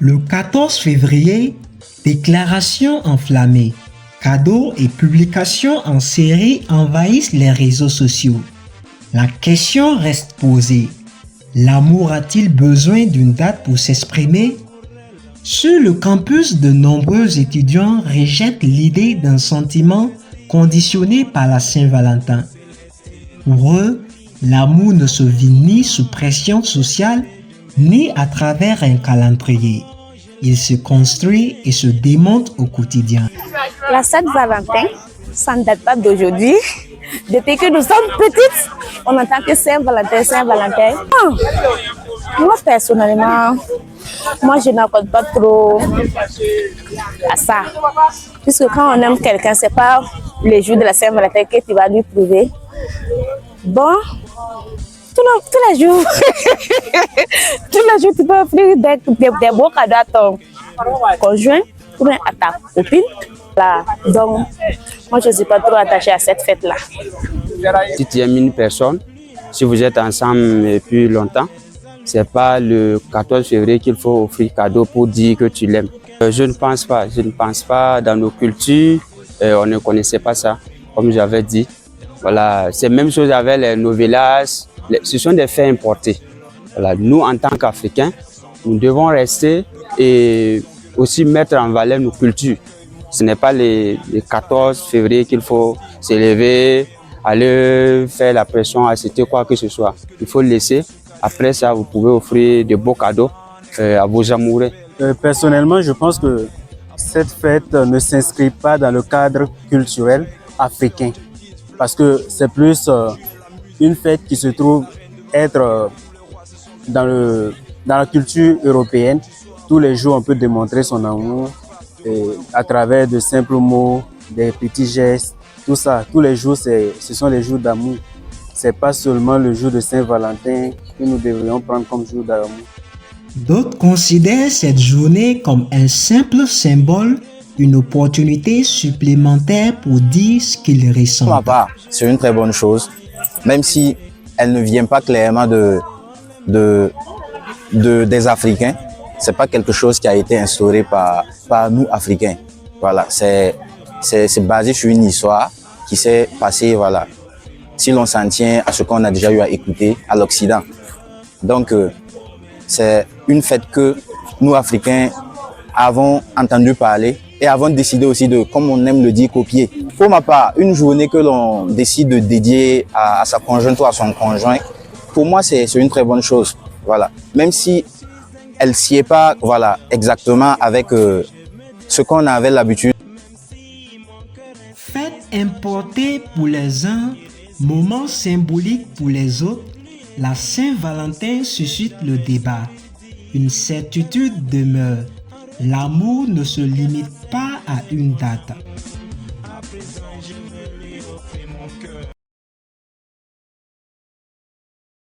Le 14 février, déclarations enflammées, cadeaux et publications en série envahissent les réseaux sociaux. La question reste posée. L'amour a-t-il besoin d'une date pour s'exprimer? Sur le campus, de nombreux étudiants rejettent l'idée d'un sentiment conditionné par la Saint-Valentin. Pour eux, l'amour ne se vit ni sous pression sociale, ni à travers un calendrier. Il se construit et se démonte au quotidien. La Saint-Valentin, ça ne date pas d'aujourd'hui. Depuis que nous sommes petites, on entend que Saint-Valentin, Saint-Valentin. Moi, personnellement, je n'accorde pas trop à ça. Puisque quand on aime quelqu'un, ce n'est pas le jour de la Saint-Valentin que tu vas lui prouver. Bon, tous les jours, tu peux offrir des beaux cadeaux à ton conjoint ou bien à ta copine. Là. Donc, moi, je ne suis pas trop attachée à cette fête-là. Si tu aimes une personne, si vous êtes ensemble depuis longtemps, ce n'est pas le 14 février qu'il faut offrir cadeau pour dire que tu l'aimes. Je ne pense pas. Dans nos cultures, on ne connaissait pas ça, comme j'avais dit. Voilà, c'est la même chose avec nos villages. Ce sont des faits importés. Voilà, nous, en tant qu'Africains, nous devons rester et aussi mettre en valeur nos cultures. Ce n'est pas les 14 février qu'il faut s'élever, aller faire la pression, acheter quoi que ce soit. Il faut laisser. Après ça, vous pouvez offrir de beaux cadeaux à vos amoureux. Personnellement, je pense que cette fête ne s'inscrit pas dans le cadre culturel africain. Parce que c'est plus une fête qui se trouve être dans la culture européenne. Tous les jours, on peut démontrer son amour à travers de simples mots, des petits gestes, tout ça. Tous les jours, ce sont les jours d'amour. Ce n'est pas seulement le jour de Saint-Valentin que nous devrions prendre comme jour d'amour. D'autres considèrent cette journée comme un simple symbole, une opportunité supplémentaire pour dire ce qu'ils ressentent. Pour ma part, c'est une très bonne chose, même si elle ne vient pas clairement des Africains. C'est pas quelque chose qui a été instauré par nous Africains. Voilà, c'est basé sur une histoire qui s'est passée, voilà. Si l'on s'en tient à ce qu'on a déjà eu à écouter à l'Occident. Donc, c'est une fête que nous Africains avons entendu parler et avons décidé aussi de, comme on aime le dire, copier. Pour ma part, une journée que l'on décide de dédier à sa conjointe ou à son conjoint, pour moi, c'est une très bonne chose. Voilà. Même si elle ne s'y est pas, voilà, exactement avec ce qu'on avait l'habitude. Fête importée pour les uns, moment symbolique pour les autres, la Saint-Valentin suscite le débat. Une certitude demeure. L'amour ne se limite pas à une date.